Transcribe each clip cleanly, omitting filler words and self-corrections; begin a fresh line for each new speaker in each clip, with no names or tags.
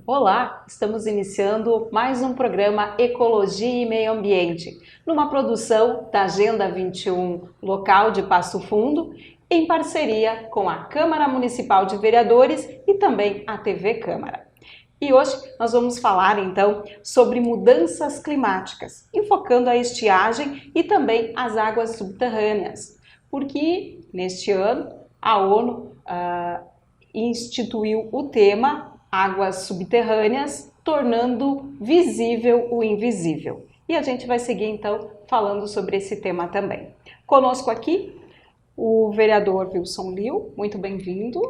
Olá, estamos iniciando mais um programa Ecologia e Meio Ambiente, numa produção da Agenda 21, local de Passo Fundo, em parceria com a Câmara Municipal de Vereadores e também a TV Câmara. E hoje nós vamos falar então sobre mudanças climáticas, enfocando a estiagem e também as águas subterrâneas, porque neste ano a ONU instituiu o tema Águas Subterrâneas, tornando visível o invisível. E a gente vai seguir então falando sobre esse tema também. Conosco aqui o vereador Wilson Liu, muito bem-vindo.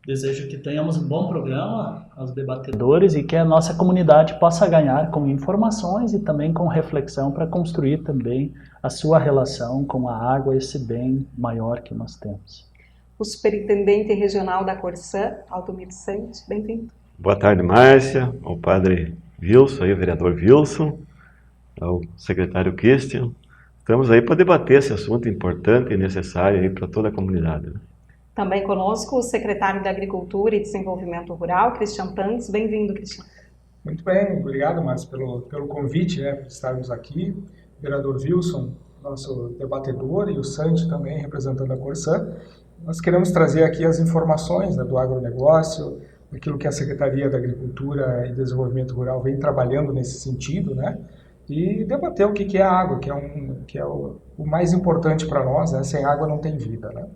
Desejo que tenhamos um bom programa aos debatedores e que a nossa comunidade possa ganhar com informações e também com reflexão para construir também a sua relação com a água, esse bem maior que nós temos.
O superintendente regional da Corsã, Aldomir Santos, bem-vindo.
Boa tarde, Márcia, ao padre Wilson, o vereador Wilson, ao secretário Christian. Estamos aí para debater esse assunto importante e necessário aí para toda a comunidade.
Também conosco o secretário da Agricultura e Desenvolvimento Rural, Christian Tangs. Bem-vindo, Christian.
Muito bem, obrigado, Márcia, pelo convite, por estarmos aqui. O vereador Wilson, nosso debatedor, e o Santi também, representando a Corsã. Nós queremos trazer aqui as informações do agronegócio, aquilo que a Secretaria da Agricultura e Desenvolvimento Rural vem trabalhando nesse sentido, e debater o que é a água, que é o mais importante para nós, Sem água não tem vida,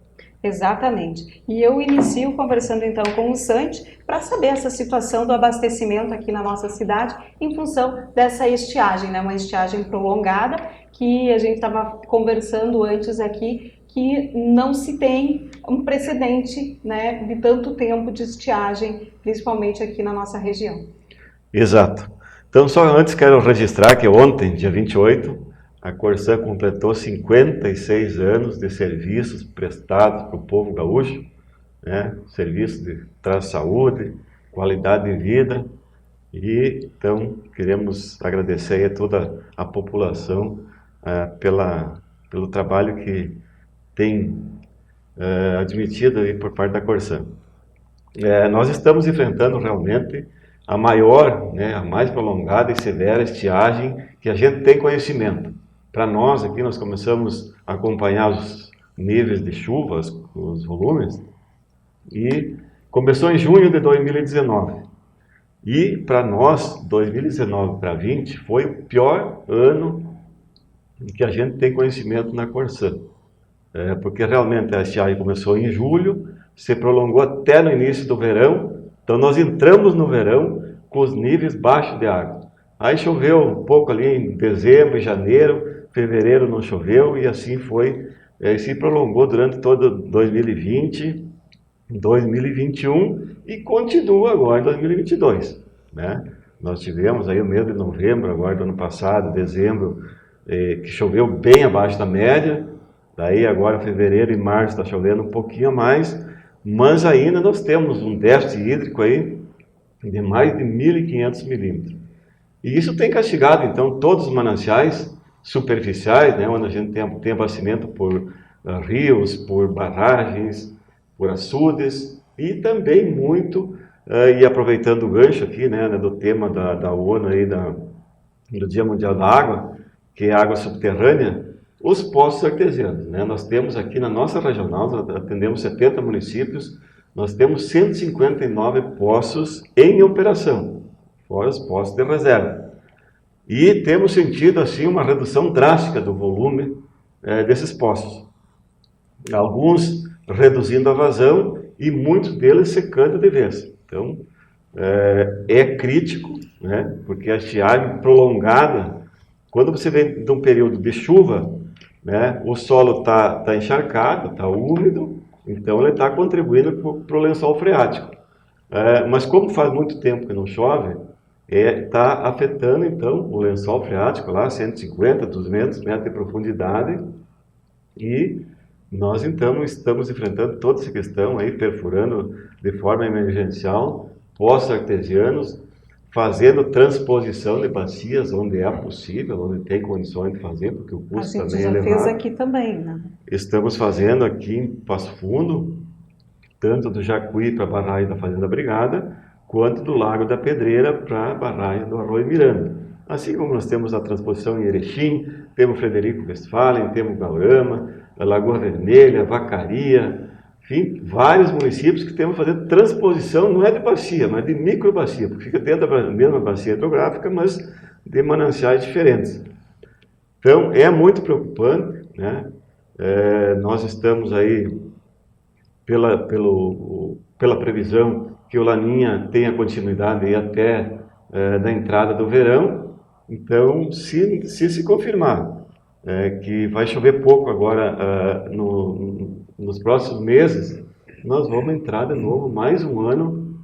Exatamente. E eu inicio conversando então com o Santi para saber essa situação do abastecimento aqui na nossa cidade em função dessa estiagem, uma estiagem prolongada que a gente estava conversando antes aqui, que não se tem um precedente de tanto tempo de estiagem, principalmente aqui na nossa região.
Exato. Então, só antes quero registrar que ontem, dia 28, a Corsã completou 56 anos de serviços prestados para o povo gaúcho, serviços de traz saúde, qualidade de vida, e então queremos agradecer a toda a população pelo trabalho que tem admitido aí por parte da Corsã. Nós estamos enfrentando realmente a maior, a mais prolongada e severa estiagem que a gente tem conhecimento. Para nós aqui, nós começamos a acompanhar os níveis de chuvas, os volumes, e começou em junho de 2019. E para nós, 2019 para 20, foi o pior ano que a gente tem conhecimento na Corsã. Porque realmente a estiagem começou em julho, se prolongou até no início do verão, então nós entramos no verão com os níveis baixos de água. Aí choveu um pouco ali em dezembro e janeiro, fevereiro não choveu e assim foi, se prolongou durante todo 2020, 2021 e continua agora em 2022. Nós tivemos aí o mês de novembro, agora do ano passado, dezembro, que choveu bem abaixo da média, daí agora fevereiro e março está chovendo um pouquinho a mais, mas ainda nós temos um déficit hídrico aí de mais de 1.500 milímetros. E isso tem castigado, então, todos os mananciais superficiais, onde a gente tem abastecimento por rios, por barragens, por açudes, e também muito, e aproveitando o gancho aqui, do tema da ONU, aí, do Dia Mundial da Água, que é a água subterrânea, os poços artesianos. Nós temos aqui na nossa regional, nós atendemos 70 municípios, nós temos 159 poços em operação, fora os poços de reserva. E temos sentido assim uma redução drástica do volume desses poços. Alguns reduzindo a vazão e muitos deles secando de vez. Então, é crítico, porque a estiagem prolongada, quando você vem de um período de chuva, o solo está encharcado, está úmido, então ele está contribuindo para o lençol freático. Mas como faz muito tempo que não chove, está afetando então o lençol freático, lá 150, 200 metros de profundidade, e nós então estamos enfrentando toda essa questão aí, perfurando de forma emergencial poços artesianos, fazendo transposição de bacias onde é possível, onde tem condições de fazer, porque o custo também é elevado.
A gente já fez aqui também,
Estamos fazendo aqui em Passo Fundo, tanto do Jacuí para a barragem da Fazenda Brigada, quanto do Lago da Pedreira para a barragem do Arroio Miranda. Assim como nós temos a transposição em Erechim, temos Frederico Westphalen, temos Gaurama, a Lagoa Vermelha, Vacaria, enfim, vários municípios que temos que fazer transposição, não é de bacia, mas de microbacia, porque fica dentro da mesma bacia hidrográfica, mas de mananciais diferentes. Então, é muito preocupante, né? Nós estamos aí, pela previsão, que o Laninha tenha continuidade aí até da entrada do verão. Então, se confirmar que vai chover pouco agora nos próximos meses, nós vamos entrar de novo mais um ano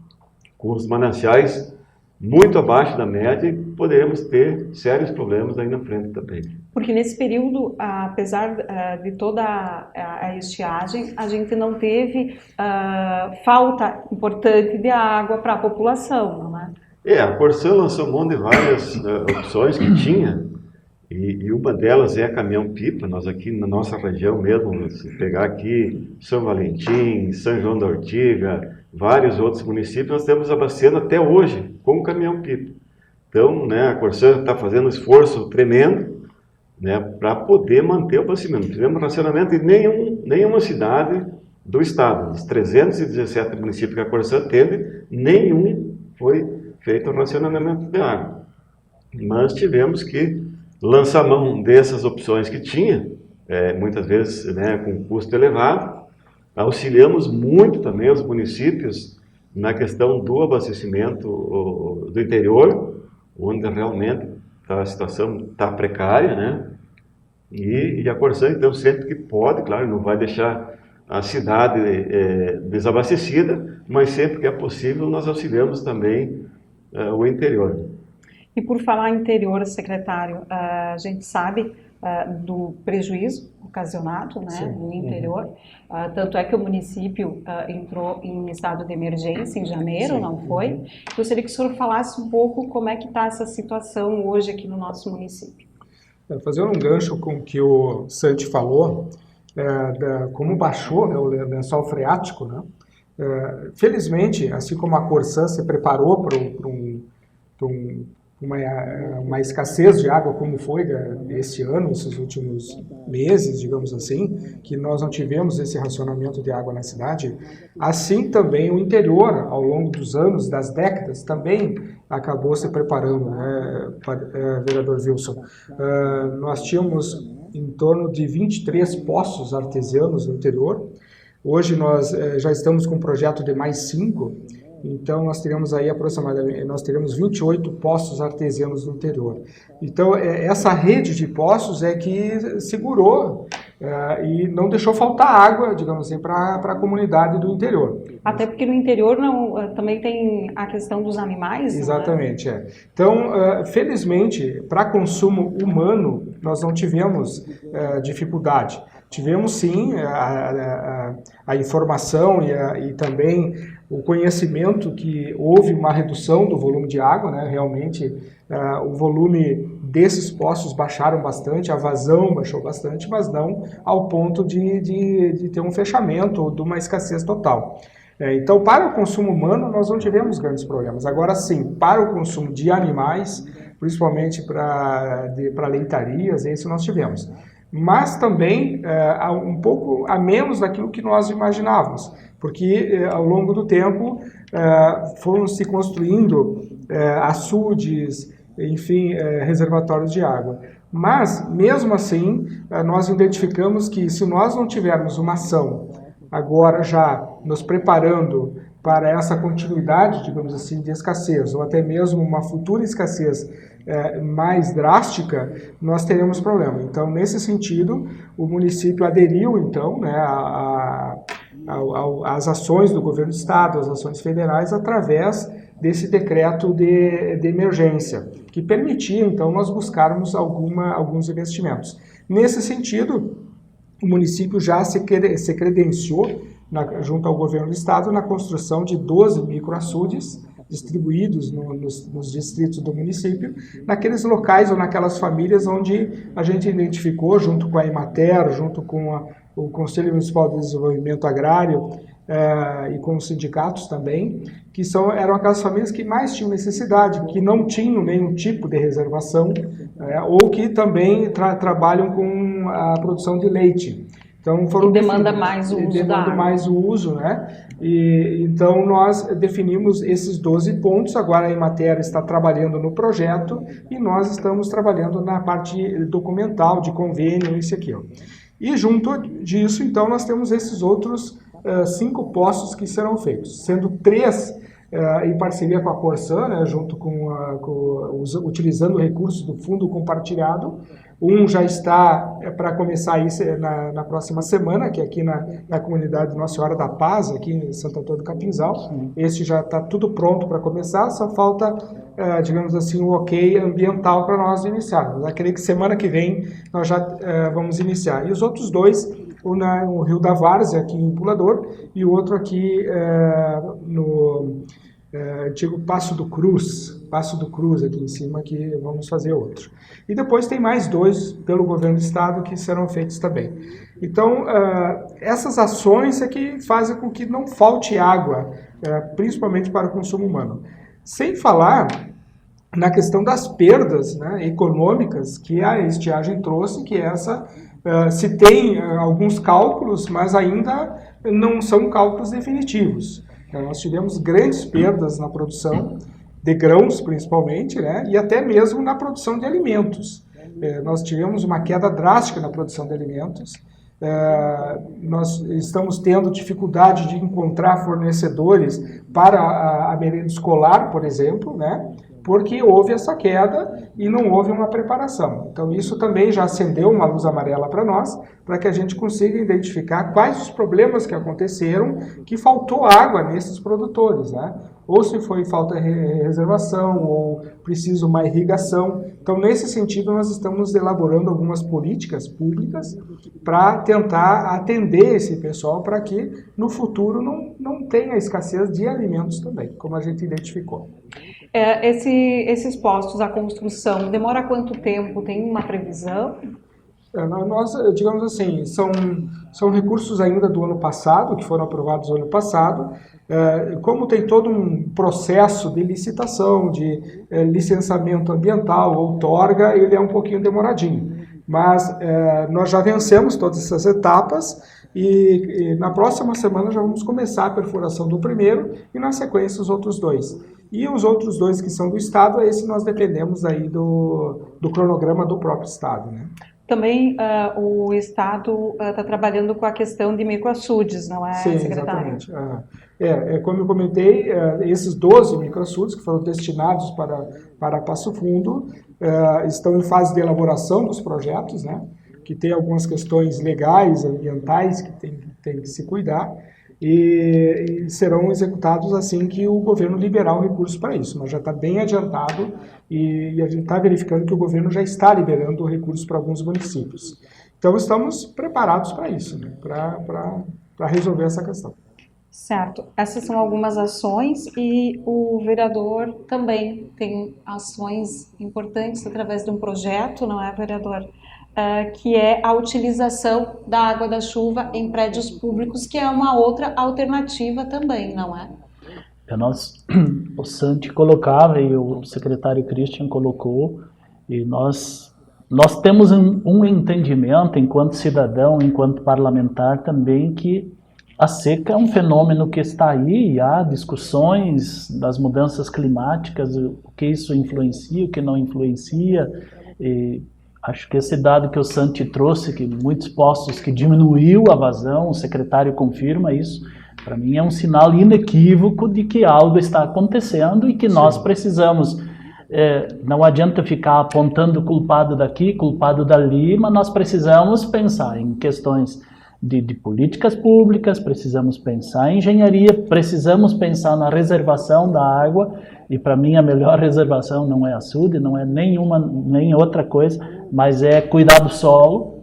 com os mananciais muito abaixo da média e poderemos ter sérios problemas aí na frente também.
Porque nesse período, apesar de toda a estiagem, a gente não teve falta importante de água para a população, não é?
A Corsã lançou um monte de várias opções que tinha, e uma delas é caminhão-pipa. Nós aqui na nossa região mesmo, se pegar aqui São Valentim, São João da Ortiga, vários outros municípios, nós temos abastecendo até hoje com caminhão-pipa. Então, né, a Corsã está fazendo um esforço tremendo, né, para poder manter o abastecimento. Não fizemos racionamento em nenhuma cidade do estado. Dos 317 municípios que a Corsã atende, nenhum foi feito o racionamento de água. Mas tivemos que lançar mão dessas opções que tinha, muitas vezes, né, com custo elevado. Auxiliamos muito também os municípios na questão do abastecimento do interior, onde realmente a situação está precária, né? E a Corsã, então, sempre que pode, claro, não vai deixar a cidade desabastecida, mas sempre que é possível nós auxiliamos também o interior.
E por falar em interior, secretário, a gente sabe do prejuízo ocasionado, né, no interior. Tanto é que o município entrou em estado de emergência em janeiro, não foi? Gostaria que o senhor falasse um pouco como é que está essa situação hoje aqui no nosso município.
Fazendo um gancho com o que o Santi falou, como baixou, né, o lençol freático, né? Felizmente, assim como a Corsã se preparou para uma escassez de água como foi esse ano, esses últimos meses, digamos assim, que nós não tivemos esse racionamento de água na cidade, assim também o interior, ao longo dos anos, das décadas, também acabou se preparando, né, vereador Wilson. Nós tínhamos em torno de 23 poços artesianos no interior. Hoje nós já estamos com um projeto de mais 5. Então, nós teremos aí aproximadamente 28 poços artesianos no interior. Então, essa rede de poços é que segurou e não deixou faltar água, digamos assim, para a comunidade do interior.
Até porque no interior também tem a questão dos animais.
Exatamente, né? Então, felizmente, para consumo humano, nós não tivemos dificuldade. Tivemos sim a informação e também o conhecimento que houve uma redução do volume de água, né? Realmente o volume desses poços baixaram bastante, a vazão baixou bastante, mas não ao ponto de ter um fechamento ou de uma escassez total. Então, para o consumo humano, nós não tivemos grandes problemas. Agora sim, para o consumo de animais, principalmente para leitarias, isso nós tivemos. Mas também um pouco a menos daquilo que nós imaginávamos, porque ao longo do tempo foram se construindo açudes, enfim, reservatórios de água. Mas, mesmo assim, nós identificamos que se nós não tivermos uma ação agora já nos preparando para essa continuidade, digamos assim, de escassez, ou até mesmo uma futura escassez mais drástica, nós teremos problema. Então, nesse sentido, o município aderiu, então, né, às ações do governo do estado, às ações federais, através desse decreto de emergência, que permitia, então, nós buscarmos alguns investimentos. Nesse sentido, o município já se credenciou junto ao governo do estado na construção de 12 microaçudes distribuídos nos distritos do município, naqueles locais ou naquelas famílias onde a gente identificou, junto com a Emater, junto com o Conselho Municipal de Desenvolvimento Agrário e com os sindicatos também, que eram aquelas famílias que mais tinham necessidade, que não tinham nenhum tipo de reservação, ou que também trabalham com a produção de leite. Então foram
demanda mais o uso da água.
Mais o uso, né? Então nós definimos esses 12 pontos, agora a Emater está trabalhando no projeto e nós estamos trabalhando na parte documental, de convênio, isso e aquilo. E junto disso, então, nós temos esses outros 5 postos que serão feitos, sendo 3 em parceria com a Corsã, né, junto utilizando recursos do fundo compartilhado. Um já está para começar isso na próxima semana, que é aqui na comunidade Nossa Senhora da Paz, aqui em Santo Antônio do Capinzal. Sim. Esse já está tudo pronto para começar, só falta, digamos assim, o ok ambiental para nós iniciarmos. Eu creio que semana que vem nós já vamos iniciar. E os outros 2, o Rio da Várzea, aqui em Pulador, e o outro aqui no antigo Passo do Cruz aqui em cima, que vamos fazer outro. E depois tem mais 2 pelo governo do estado que serão feitos também. Então, essas ações é que fazem com que não falte água, principalmente para o consumo humano. Sem falar na questão das perdas, né, econômicas que a estiagem trouxe, que se tem alguns cálculos, mas ainda não são cálculos definitivos. Nós tivemos grandes perdas na produção de grãos, principalmente, né? E até mesmo na produção de alimentos. Nós tivemos uma queda drástica na produção de alimentos. Nós estamos tendo dificuldade de encontrar fornecedores para a merenda escolar, por exemplo, né? Porque houve essa queda e não houve uma preparação. Então isso também já acendeu uma luz amarela para nós, para que a gente consiga identificar quais os problemas que aconteceram, que faltou água nesses produtores, né? Ou se foi falta de reservação, ou preciso uma irrigação. Então, nesse sentido, nós estamos elaborando algumas políticas públicas para tentar atender esse pessoal, para que no futuro não tenha escassez de alimentos também, como a gente identificou.
Esses postos, a construção, demora quanto tempo? Tem uma previsão?
Nós, digamos assim, são recursos ainda do ano passado, que foram aprovados no ano passado. Como tem todo um processo de licitação, de licenciamento ambiental, outorga, ele é um pouquinho demoradinho. Mas nós já vencemos todas essas etapas e na próxima semana já vamos começar a perfuração do primeiro e na sequência os outros 2. E os outros 2 que são do Estado, esse nós dependemos aí do cronograma do próprio Estado, né?
Também o Estado está trabalhando com a questão de microaçudes, não é,
Sim,
secretário?
Exatamente. Como eu comentei, esses 12 microaçudes que foram destinados para Passo Fundo estão em fase de elaboração dos projetos, né? Que tem algumas questões legais, ambientais, que tem que se cuidar. E serão executados assim que o governo liberar o recurso para isso. Mas já está bem adiantado e a gente está verificando que o governo já está liberando o recurso para alguns municípios. Então estamos preparados para isso, né? Para resolver essa questão.
Certo. Essas são algumas ações e o vereador também tem ações importantes através de um projeto, não é, vereador? Que é a utilização da água da chuva em prédios públicos, que é uma outra alternativa também, não é?
O Santi colocava e o secretário Christian colocou, e nós temos um entendimento, enquanto cidadão, enquanto parlamentar também, que a seca é um fenômeno que está aí, e há discussões das mudanças climáticas, o que isso influencia, o que não influencia, e acho que esse dado que o Santi trouxe, que muitos postos que diminuiu a vazão, o secretário confirma isso, para mim é um sinal inequívoco de que algo está acontecendo e que nós precisamos, não adianta ficar apontando culpado daqui, culpado dali, mas nós precisamos pensar em questões de políticas públicas, precisamos pensar em engenharia, precisamos pensar na reservação da água, e para mim a melhor reservação não é açude, não é nem outra coisa, mas é cuidar do solo,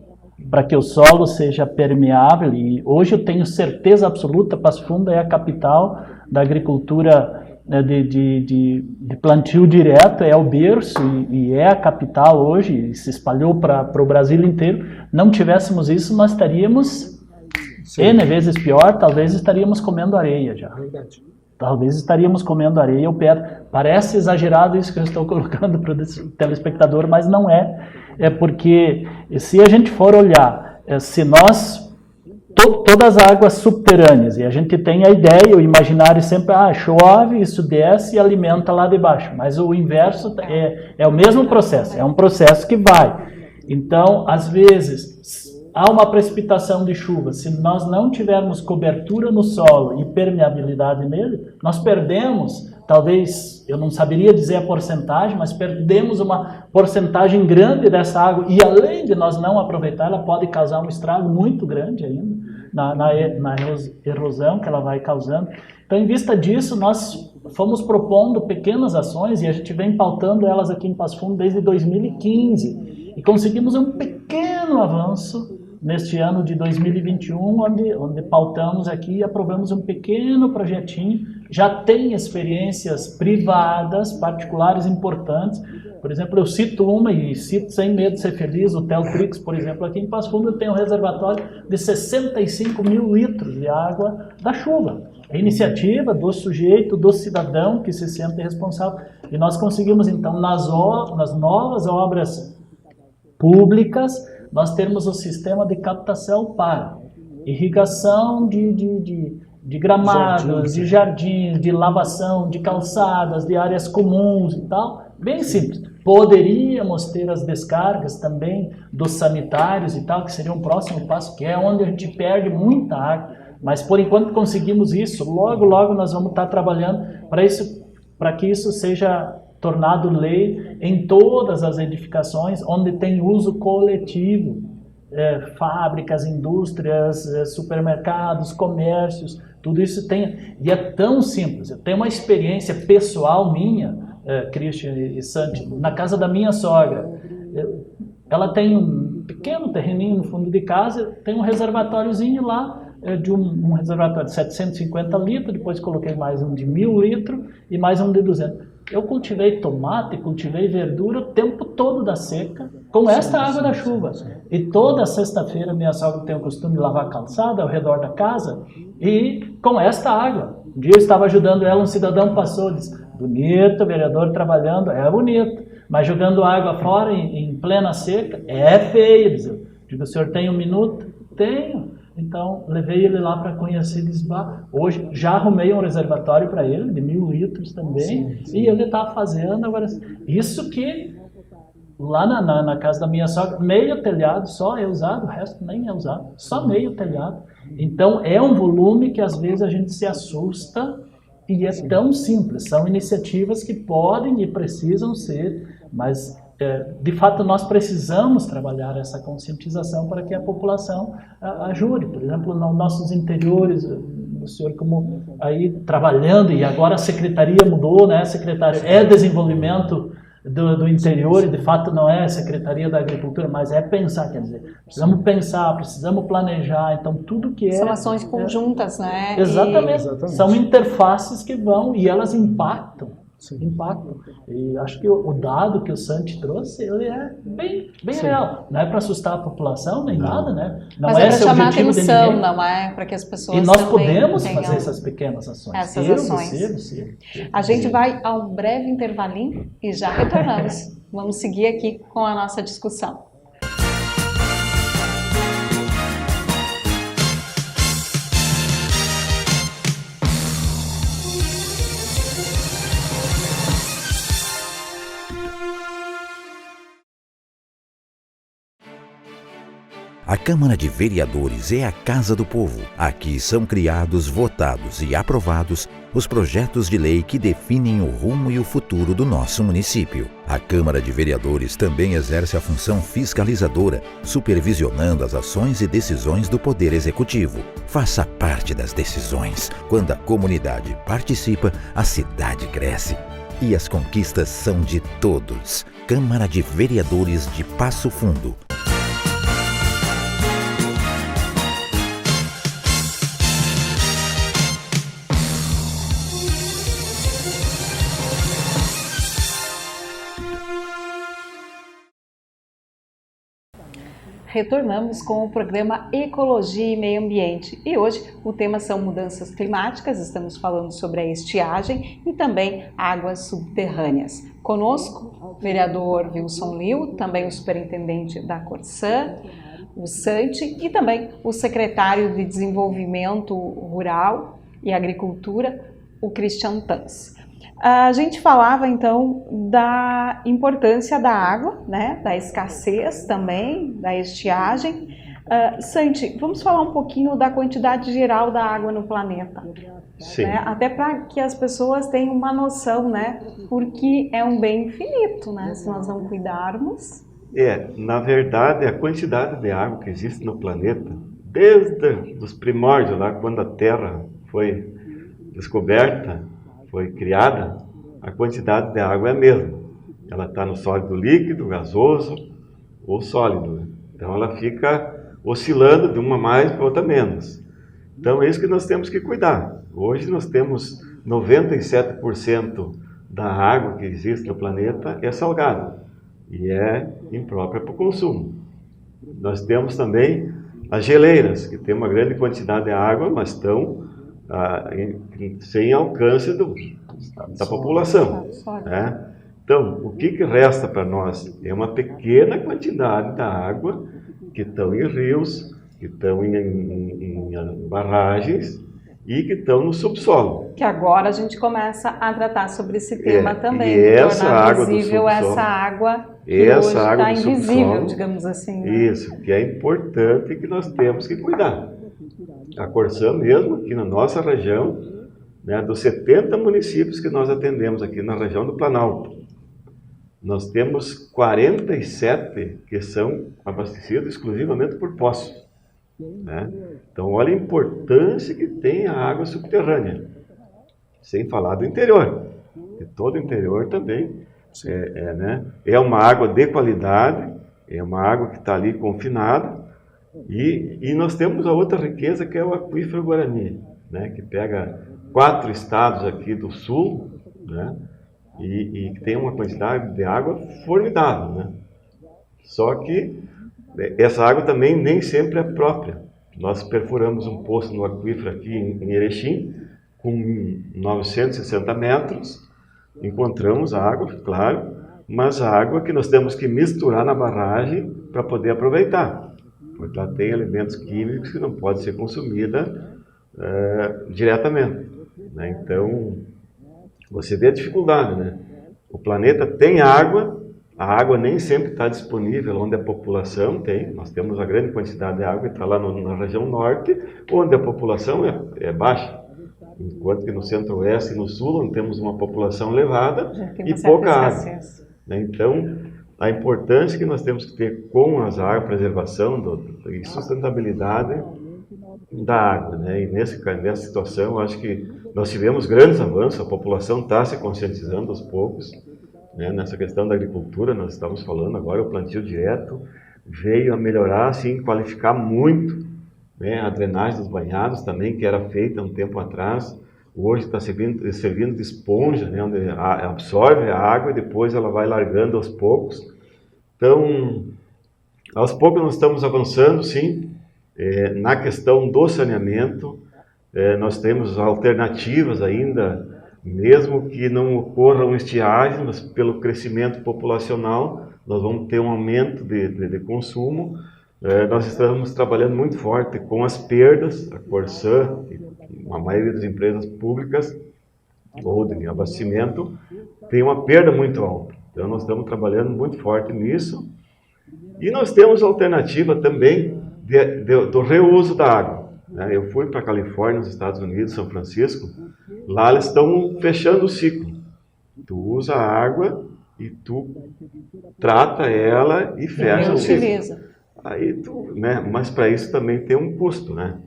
para que o solo seja permeável. E hoje eu tenho certeza absoluta, Passo Fundo é a capital da agricultura, né, de plantio direto, é o berço e é a capital hoje, e se espalhou para o Brasil inteiro. Não tivéssemos isso, nós estaríamos N vezes pior, talvez estaríamos comendo areia já.
Verdade.
Talvez estaríamos comendo areia ou pedra. Parece exagerado isso que eu estou colocando para o telespectador, mas não é. É porque se a gente for olhar, se nós, todas as águas subterrâneas, e a gente tem a ideia, o imaginário sempre, chove, isso desce e alimenta lá de baixo. Mas o inverso é o mesmo processo, é um processo que vai. Então, às vezes, há uma precipitação de chuva. Se nós não tivermos cobertura no solo e permeabilidade nele, nós perdemos, talvez, eu não saberia dizer a porcentagem, mas perdemos uma porcentagem grande dessa água. E além de nós não aproveitar, ela pode causar um estrago muito grande ainda na erosão que ela vai causando. Então, em vista disso, nós fomos propondo pequenas ações e a gente vem pautando elas aqui em Passo Fundo desde 2015. E conseguimos um pequeno avanço neste ano de 2021, onde pautamos aqui e aprovamos um pequeno projetinho. Já tem experiências privadas, particulares importantes. Por exemplo, eu cito uma e cito sem medo de ser feliz, o Teltrix, por exemplo, aqui em Passo Fundo tem um reservatório de 65 mil litros de água da chuva. É iniciativa do sujeito, do cidadão que se sente responsável. E nós conseguimos, então, nas novas obras públicas, nós temos o sistema de captação para irrigação de gramados, de jardins, de lavação, de calçadas, de áreas comuns e tal. Bem simples. Poderíamos ter as descargas também dos sanitários e tal, que seria um próximo passo, que é onde a gente perde muita água. Mas por enquanto conseguimos isso. Logo, logo nós vamos estar trabalhando para que isso seja tornado lei em todas as edificações onde tem uso coletivo, fábricas, indústrias, supermercados, comércios, tudo isso tem, e é tão simples. Eu tenho uma experiência pessoal minha, Christian e Santi, na casa da minha sogra. Ela tem um pequeno terreninho no fundo de casa, tem um reservatóriozinho lá, de um reservatório de 750 litros, depois coloquei mais um de 1000 litros e mais um de 200. Eu cultivei tomate, cultivei verdura o tempo todo da seca, com esta água da chuva. E toda sexta-feira minha sogra tem o costume de lavar a calçada ao redor da casa, e com esta água. Um dia eu estava ajudando ela, um cidadão passou e disse: bonito, vereador trabalhando, é bonito, mas jogando água fora em plena seca, é feio. Digo, o senhor tem um minuto? Tenho. Então, levei ele lá para conhecer Lisboa. Hoje, já arrumei um reservatório para ele, de 1000 litros também, sim. E ele está fazendo agora. Isso que, lá na casa da minha sogra, meio telhado só é usado, o resto nem é usado, só meio telhado. Então, é um volume que às vezes a gente se assusta e é tão simples. São iniciativas que podem e precisam ser, mas de fato nós precisamos trabalhar essa conscientização para que a população ajude. Por exemplo, nos nossos interiores, o senhor como aí trabalhando, e agora a secretaria mudou, né? A secretaria é desenvolvimento do interior, e de fato não é a Secretaria da Agricultura, mas é pensar, quer dizer, precisamos pensar, precisamos planejar, então tudo que
são ações conjuntas, né?
Exatamente. São interfaces que vão, e elas impactam. Impacto. E acho que o dado que o Santi trouxe, ele é bem real. Não é para assustar a população nem nada, né? Não
mas é para chamar atenção,
de
não é para que as pessoas.
E nós podemos fazer essas pequenas ações.
Essas ações.
Você.
A gente vai a um breve intervalinho e já retornamos. Vamos seguir aqui com a nossa discussão.
A Câmara de Vereadores é a Casa do Povo. Aqui são criados, votados e aprovados os projetos de lei que definem o rumo e o futuro do nosso município. A Câmara de Vereadores também exerce a função fiscalizadora, supervisionando as ações e decisões do Poder Executivo. Faça parte das decisões. Quando a comunidade participa, a cidade cresce. E as conquistas são de todos. Câmara de Vereadores de Passo Fundo.
retornamos com o programa Ecologia e Meio Ambiente. E hoje o tema são mudanças climáticas, estamos falando sobre a estiagem e também águas subterrâneas. Conosco, o vereador Wilson Liu, também o superintendente da Corsã, o Santi e também o secretário de Desenvolvimento Rural e Agricultura, o Christian Tans. A gente falava então da importância da água, né, da escassez também, da estiagem. Santi, vamos falar um pouquinho da quantidade geral da água no planeta.
Sim.
Né? Até para que as pessoas tenham uma noção, né? Porque é um bem infinito, né? Se nós não cuidarmos.
Na verdade, a quantidade de água que existe no planeta, desde os primórdios, lá quando a Terra foi descoberta, foi criada, a quantidade de água é a mesma. Ela está no sólido líquido, gasoso ou sólido. Então ela fica oscilando de uma mais para outra menos. Então é isso que nós temos que cuidar. Hoje nós temos 97% da água que existe no planeta é salgada e é imprópria para o consumo. Nós temos também as geleiras, que tem uma grande quantidade de água, mas estão sem alcance da população. Né? Então, o que resta para nós é uma pequena quantidade da água que estão em rios, que estão em barragens e que estão no subsolo.
Que agora a gente começa a tratar sobre esse tema também,
e essa
tornar
água
visível
do subsolo,
essa água que
essa
hoje
água
está
do
invisível,
subsolo,
digamos assim. Né?
Isso, que é importante e que nós temos que cuidar. A Corsã mesmo, aqui na nossa região, né, dos 70 municípios que nós atendemos aqui na região do Planalto, nós temos 47 que são abastecidos exclusivamente por poços. Né? Então, olha a importância que tem a água subterrânea, sem falar do interior. E todo o interior também é uma água de qualidade, é uma água que está ali confinada. E nós temos a outra riqueza que é o aquífero Guarani, né, que pega 4 estados aqui do sul, né, e que tem uma quantidade de água formidável. Né? Só que essa água também nem sempre é própria. Nós perfuramos um poço no aquífero aqui em Erechim, com 960 metros, encontramos água, claro, mas a água que nós temos que misturar na barragem para poder aproveitar. Porque ela tem elementos químicos que não podem ser consumida diretamente. Né? Então, você vê a dificuldade, né? O planeta tem água, a água nem sempre está disponível onde a população tem. Nós temos a grande quantidade de água que está lá na região norte, onde a população é baixa. Enquanto que no centro-oeste e no sul, onde temos uma população elevada e pouca água. Né? Então, a importância que nós temos que ter com as águas, preservação e sustentabilidade da água. Né? E nessa situação, eu acho que nós tivemos grandes avanços, a população está se conscientizando aos poucos. Né? Nessa questão da agricultura, nós estamos falando agora, o plantio direto veio a melhorar, assim, qualificar muito, né? A drenagem dos banhados também, que era feita um tempo atrás, hoje está servindo de esponja, né? Onde absorve a água e depois ela vai largando aos poucos. Então, aos poucos nós estamos avançando, sim, na questão do saneamento. Nós temos alternativas ainda, mesmo que não ocorram estiagens, mas pelo crescimento populacional, nós vamos ter um aumento de consumo. Nós estamos trabalhando muito forte com as perdas, a Corsã, a maioria das empresas públicas ou de abastecimento, tem uma perda muito alta. Então nós estamos trabalhando muito forte nisso. E nós temos a alternativa também do reuso da água. Eu fui para a Califórnia, nos Estados Unidos, São Francisco, lá eles estão fechando o ciclo. Tu usa a água e tu trata ela e fecha o ciclo. Aí né? Mas para isso também tem um custo, né?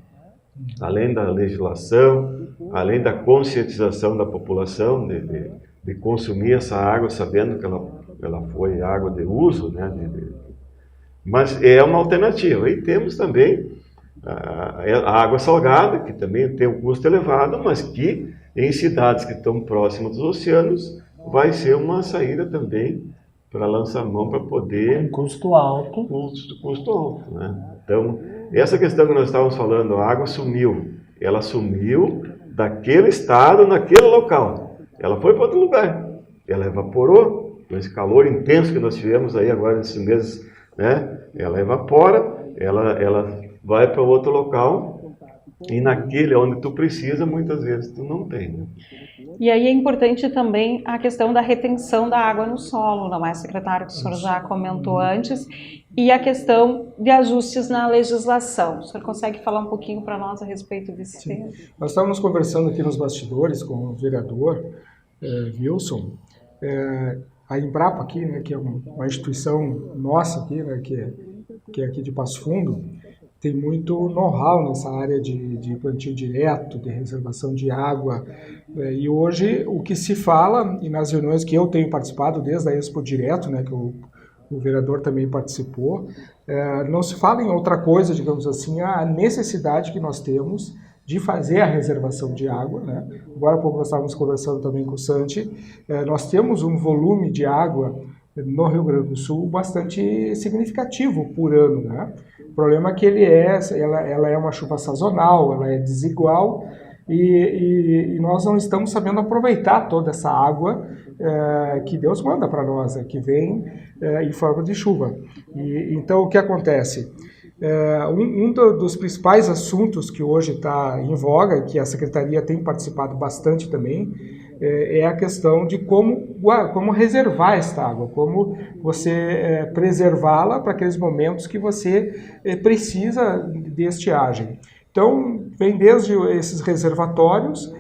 Além da legislação, além da conscientização da população de consumir essa água, sabendo que ela foi água de uso, né? Mas é uma alternativa. E temos também a água salgada, que também tem um custo elevado, mas que em cidades que estão próximas dos oceanos vai ser uma saída também para lançar a mão para poder...
Com custo alto.
Custo alto, né? Então, essa questão que nós estávamos falando, a água sumiu. Ela sumiu daquele estado, naquele local. Ela foi para outro lugar. Ela evaporou, com esse calor intenso que nós tivemos aí agora nesses meses, né? Ela evapora, ela vai para outro local e naquele onde tu precisa, muitas vezes tu não tem, né?
E aí é importante também a questão da retenção da água no solo, não é, secretário, que o senhor já comentou antes, e a questão de ajustes na legislação. O senhor consegue falar um pouquinho para nós a respeito desse tema?
Nós estávamos conversando aqui nos bastidores com o vereador Wilson. A Embrapa aqui, né, que é uma instituição nossa aqui, né, que é aqui de Passo Fundo, tem muito know-how nessa área de plantio direto, de reservação de água. E hoje o que se fala, e nas reuniões que eu tenho participado desde a Expo Direto, né, que o vereador também participou, não se fala em outra coisa, digamos assim, a necessidade que nós temos de fazer a reservação de água, né? Agora há pouco nós estávamos conversando também com o Santi, nós temos um volume de água no Rio Grande do Sul bastante significativo por ano, né? O problema é que ela é uma chuva sazonal, ela é desigual e nós não estamos sabendo aproveitar toda essa água que Deus manda para nós, que vem em forma de chuva. Então o que acontece? Dos principais assuntos que hoje está em voga, que a Secretaria tem participado bastante também, é a questão de como reservar esta água, como você preservá-la para aqueles momentos que você precisa de estiagem. Então, vem desde esses reservatórios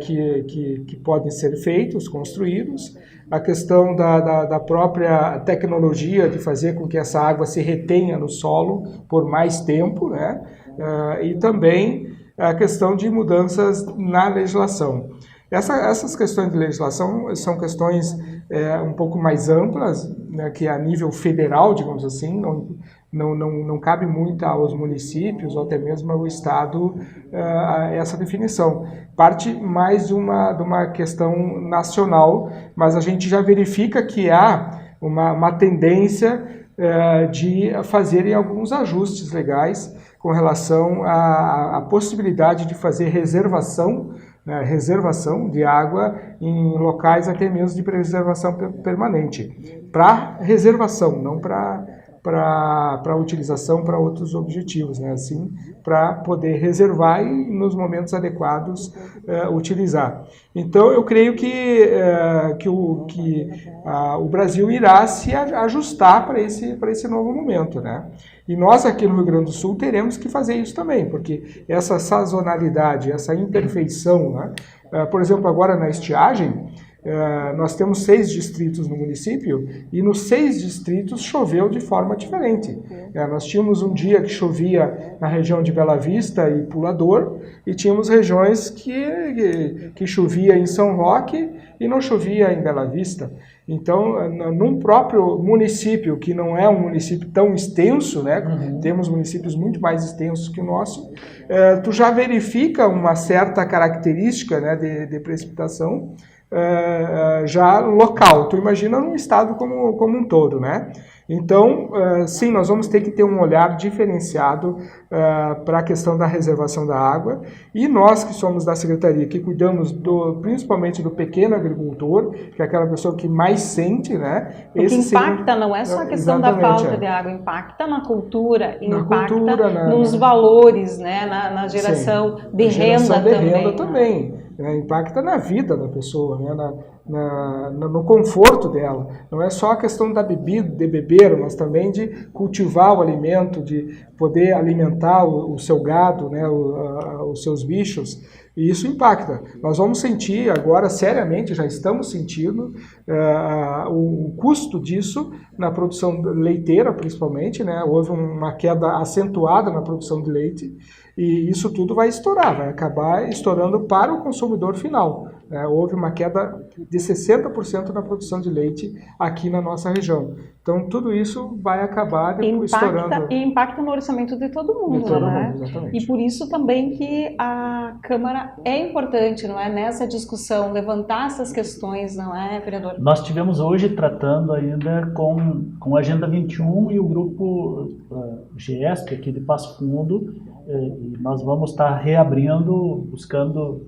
que podem ser feitos, construídos, a questão da própria tecnologia de fazer com que essa água se retenha no solo por mais tempo, né? E também a questão de mudanças na legislação. Essas questões de legislação são questões um pouco mais amplas, né, que a nível federal, digamos assim, não cabe muito aos municípios ou até mesmo ao Estado essa definição. Parte mais de uma questão nacional, mas a gente já verifica que há uma tendência de fazerem alguns ajustes legais com relação à possibilidade de fazer reservação de água em locais até mesmo de preservação permanente. Para reservação, não para utilização para outros objetivos, né? Assim, para poder reservar e nos momentos adequados utilizar. Então eu creio que o Brasil irá se ajustar para esse novo momento, né? E nós aqui no Rio Grande do Sul teremos que fazer isso também, porque essa sazonalidade, essa imperfeição, né? Por exemplo, agora na estiagem, nós temos 6 distritos no município e nos 6 distritos choveu de forma diferente. Nós tínhamos um dia que chovia na região de Bela Vista e Pulador e tínhamos regiões que chovia em São Roque e não chovia em Bela Vista. Então, num próprio município, que não é um município tão extenso, né? Temos municípios muito mais extensos que o nosso, tu já verifica uma certa característica, né, de precipitação já local. Tu imagina num estado como um todo, né? Então, sim, nós vamos ter que ter um olhar diferenciado para a questão da reservação da água, e nós que somos da Secretaria, que cuidamos principalmente do pequeno agricultor, que é aquela pessoa que mais sente, né?
O que impacta não é só a questão da falta de água, impacta na cultura, impacta nos valores, né? Na geração de renda também. Impacta na vida da pessoa, né? No conforto dela. Não é só a questão da bebida, de beber, mas também de cultivar o alimento, de poder alimentar o seu gado, né? Os seus bichos. E isso impacta. Nós vamos sentir agora, seriamente, já estamos sentindo o custo disso na produção leiteira, principalmente, né? Houve uma queda acentuada na produção de leite, e isso tudo vai estourar, vai acabar estourando para o consumidor final.
houve uma queda de 60% na produção de leite aqui na nossa região. Então, tudo isso vai acabar depois estourando.
E impacta no orçamento de todo mundo,
Exatamente.
E por isso também que a Câmara é importante, não é? Nessa discussão, levantar essas questões, não é, vereador?
Nós tivemos hoje tratando ainda com a Agenda 21 e o grupo GESP aqui de Passo Fundo, e nós vamos estar reabrindo, buscando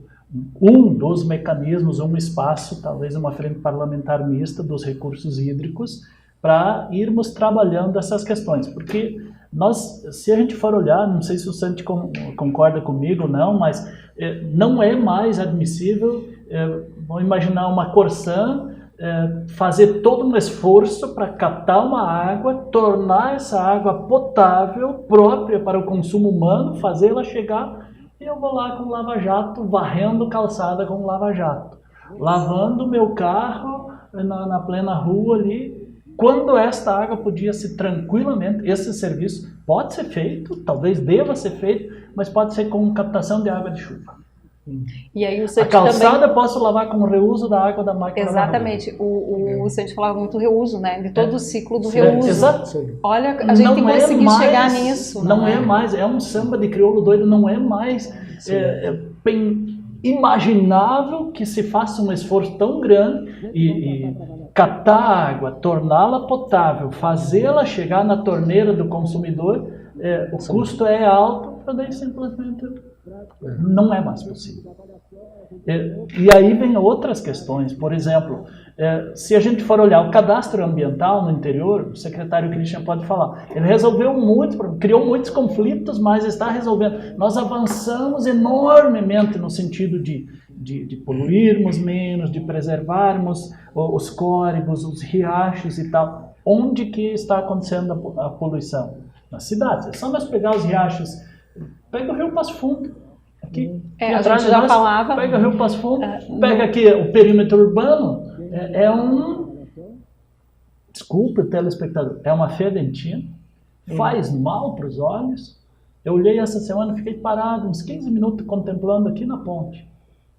um dos mecanismos, um espaço, talvez uma frente parlamentar mista dos recursos hídricos, para irmos trabalhando essas questões, porque nós, se a gente for olhar, não sei se o Santi concorda comigo ou não, mas não é mais admissível, vamos imaginar uma Corsã, fazer todo um esforço para captar uma água, tornar essa água potável, própria para o consumo humano, fazê-la chegar, e eu vou lá com o lava-jato, varrendo calçada com o lava-jato, lavando meu carro na plena rua ali, quando esta água podia ser tranquilamente, esse serviço pode ser feito, talvez deva ser feito, mas pode ser com captação de água de chuva.
E aí o
A
Santi
calçada
também...
posso lavar com o reuso da água da máquina.
Exatamente, o Santi falava muito reuso, né? De todo o ciclo do reuso.
Exato.
Olha, a gente conseguiu chegar nisso.
Não é mais, é um samba de crioulo doido, não é mais imaginável que se faça um esforço tão grande e captar a água, torná-la potável, fazê-la chegar na torneira do consumidor, o custo é alto, para daí simplesmente não é mais possível. E aí vem outras questões, por exemplo, se a gente for olhar o cadastro ambiental no interior, o secretário Christian pode falar, ele resolveu criou muitos conflitos, mas está resolvendo. Nós avançamos enormemente no sentido de poluirmos menos, de preservarmos os córregos, os riachos e tal. Onde que está acontecendo a poluição? Nas cidades. É só nós pegar os riachos. Pega o Rio Passo Fundo, aqui
a gente já falava.
Pega o Rio Passo Fundo, pega aqui o perímetro urbano, desculpe o telespectador, é uma fedentina, faz mal para os olhos. Eu olhei essa semana, fiquei parado uns 15 minutos contemplando aqui na ponte.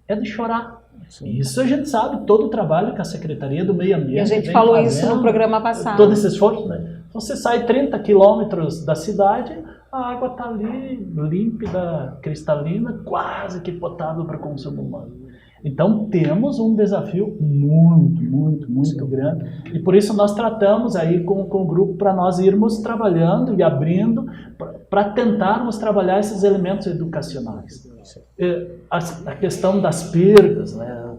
É de chorar. Sim. Isso a gente sabe, todo o trabalho que a Secretaria do Meio Ambiente
e a gente falou fazendo, isso no programa passado.
Todo esse esforço, né? Você sai 30 quilômetros da cidade, a água está ali, límpida, cristalina, quase que potável para o consumo humano. Então temos um desafio muito grande, e por isso nós tratamos aí com o grupo para nós irmos trabalhando e abrindo para tentarmos trabalhar esses elementos educacionais. A questão das perdas, né,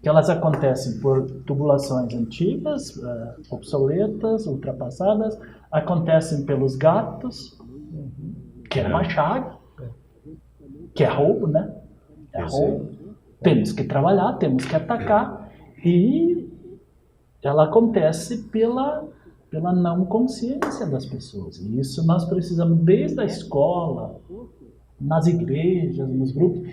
que elas acontecem por tubulações antigas, obsoletas, ultrapassadas, acontecem pelos gatos, que é uma chaga, que é roubo, né? É roubo. Temos que trabalhar, temos que atacar, e ela acontece pela não consciência das pessoas. E isso nós precisamos desde a escola, nas igrejas, nos grupos.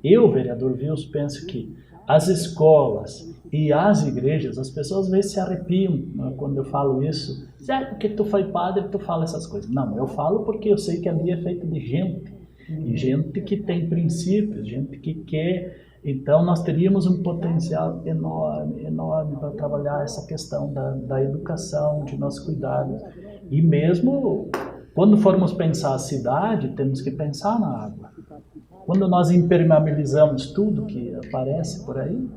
Eu, vereador Wilson, penso que as escolas e as igrejas, as pessoas às vezes se arrepiam, né, quando eu falo isso. Porque tu foi padre, tu fala essas coisas. Não, eu falo porque eu sei que ali é feito de gente. E gente que tem princípios, gente que quer. Então nós teríamos um potencial enorme para trabalhar essa questão da educação, de nós cuidarmos. E mesmo quando formos pensar a cidade, temos que pensar na água. Quando nós impermeabilizamos tudo que aparece por aí,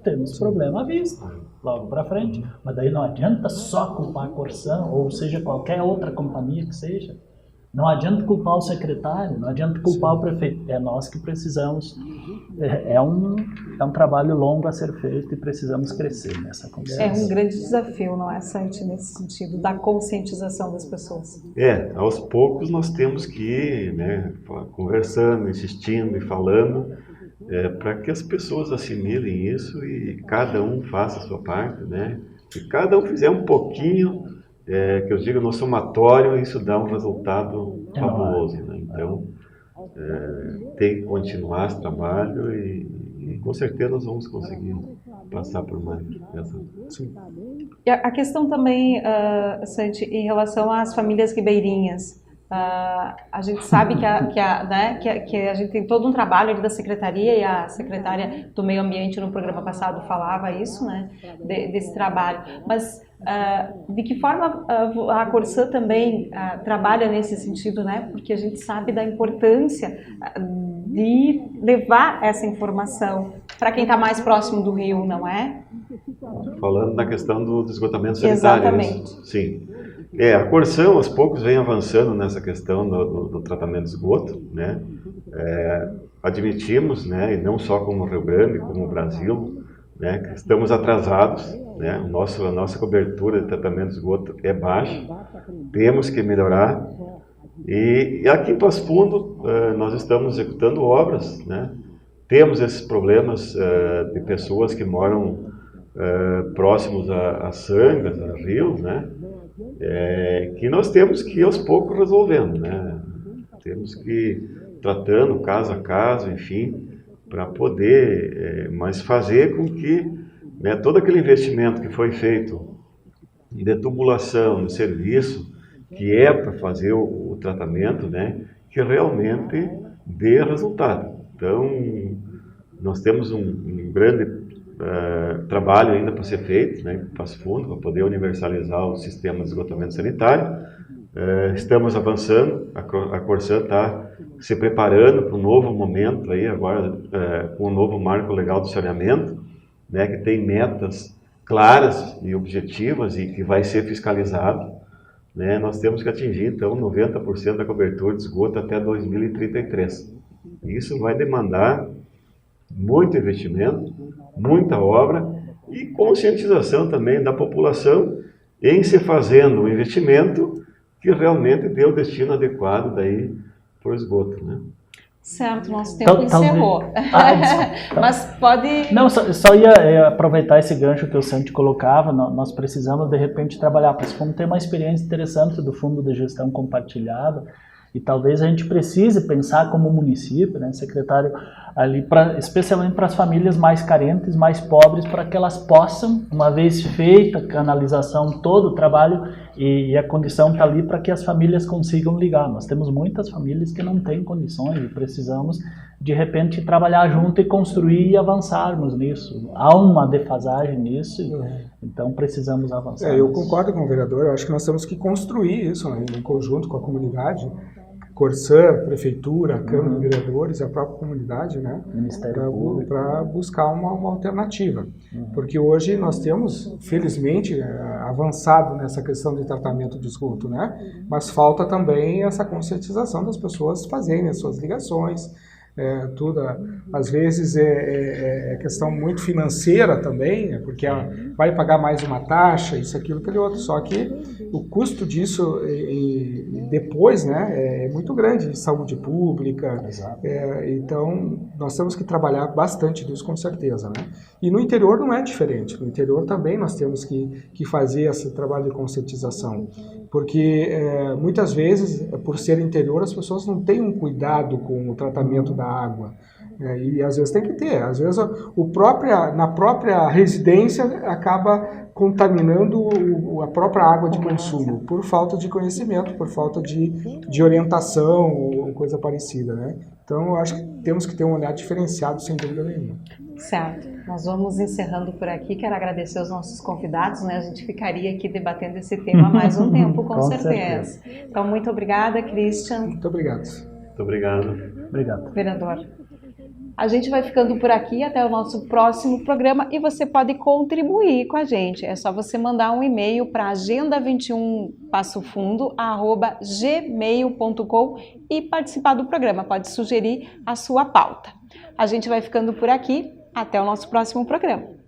temos problema à vista, logo para frente. Mas daí não adianta só culpar a Corsã, ou seja, qualquer outra companhia que seja. Não adianta culpar o secretário, não adianta culpar o prefeito. É nós que precisamos. É um trabalho longo a ser feito e precisamos crescer nessa conversa.
É um grande desafio, não é, Santi, nesse sentido, da conscientização das pessoas.
Aos poucos nós temos que ir, né, conversando, insistindo e falando, para que as pessoas assimilem isso e cada um faça a sua parte, né? Se cada um fizer um pouquinho, que eu digo no somatório, isso dá um resultado fabuloso, né? Então, tem que continuar esse trabalho e com certeza nós vamos conseguir passar por mais essa. Sim.
E a questão também, Santi, em relação às famílias ribeirinhas, A gente sabe que a gente tem todo um trabalho ali da Secretaria, e a secretária do Meio Ambiente no programa passado falava isso, né, desse trabalho. Mas de que forma a Corsã também trabalha nesse sentido, né? Porque a gente sabe da importância de levar essa informação para quem está mais próximo do rio, não é?
Falando na questão do esgotamento sanitário.
Exatamente.
Sim. A Corsã, aos poucos, vem avançando nessa questão do tratamento de esgoto, né? Admitimos, né, e não só como Rio Grande, como o Brasil, né, que estamos atrasados, né? A nossa cobertura de tratamento de esgoto é baixa, temos que melhorar. E aqui em Passo Fundo, nós estamos executando obras, né? Temos esses problemas de pessoas que moram próximos a sangas, a rios, né? Que nós temos que ir aos poucos resolvendo, né? Temos que ir tratando caso a caso, enfim, para poder mas fazer com que, né, todo aquele investimento que foi feito em detubulação, no serviço, que é para fazer o tratamento, né, que realmente dê resultado. Então, nós temos um grande trabalho ainda para ser feito, né, em Passo Fundo, para poder universalizar o sistema de esgotamento sanitário. Estamos avançando, a Corsã está se preparando para um novo momento, aí agora com o novo marco legal do saneamento, né, que tem metas claras e objetivas e que vai ser fiscalizado. Né, nós temos que atingir, então, 90% da cobertura de esgoto até 2033. Isso vai demandar muito investimento, muita obra e conscientização também da população em se fazendo um investimento que realmente dê o destino adequado daí para o esgoto, né?
Certo, nosso tempo encerrou. Mas pode...
Não, só ia aproveitar esse gancho que o Santi colocava. Nós precisamos, de repente, trabalhar. Porque vamos ter uma experiência interessante do Fundo de Gestão Compartilhada. E talvez a gente precise pensar como município, né, secretário, ali especialmente para as famílias mais carentes, mais pobres, para que elas possam, uma vez feita a canalização, todo o trabalho, e a condição está ali para que as famílias consigam ligar. Nós temos muitas famílias que não têm condições e precisamos, de repente, trabalhar junto e construir e avançarmos nisso. Há uma defasagem nisso, então precisamos avançar.
Eu concordo com o vereador, eu acho que nós temos que construir isso, né, em conjunto com a comunidade. Corsã, Prefeitura, Câmara de Vereadores, a própria comunidade, né, para buscar uma alternativa. Porque hoje nós temos, felizmente, avançado nessa questão de tratamento de esgoto, né, mas falta também essa conscientização das pessoas fazerem as suas ligações. Às vezes é questão muito financeira também, porque vai pagar mais uma taxa, isso, aquilo, aquele outro, só que o custo disso depois, né, é muito grande, de saúde pública, então nós temos que trabalhar bastante nisso, com certeza, né? E no interior não é diferente, no interior também nós temos que fazer esse trabalho de conscientização, porque muitas vezes, por ser interior, as pessoas não têm um cuidado com o tratamento da água. E às vezes tem que ter, às vezes na própria residência acaba contaminando a própria água de consumo, por falta de conhecimento, por falta de orientação ou coisa parecida, né? Então eu acho que temos que ter um olhar diferenciado, sem dúvida nenhuma.
Certo, nós vamos encerrando por aqui. Quero agradecer aos nossos convidados, né? A gente ficaria aqui debatendo esse tema mais um tempo, com certeza. Então, muito obrigada, Christian.
Muito obrigado.
Muito obrigado.
Obrigado.
Vereador. A gente vai ficando por aqui até o nosso próximo programa e você pode contribuir com a gente. É só você mandar um e-mail para agenda21passofundo@gmail.com e participar do programa. Pode sugerir a sua pauta. A gente vai ficando por aqui. Até o nosso próximo programa.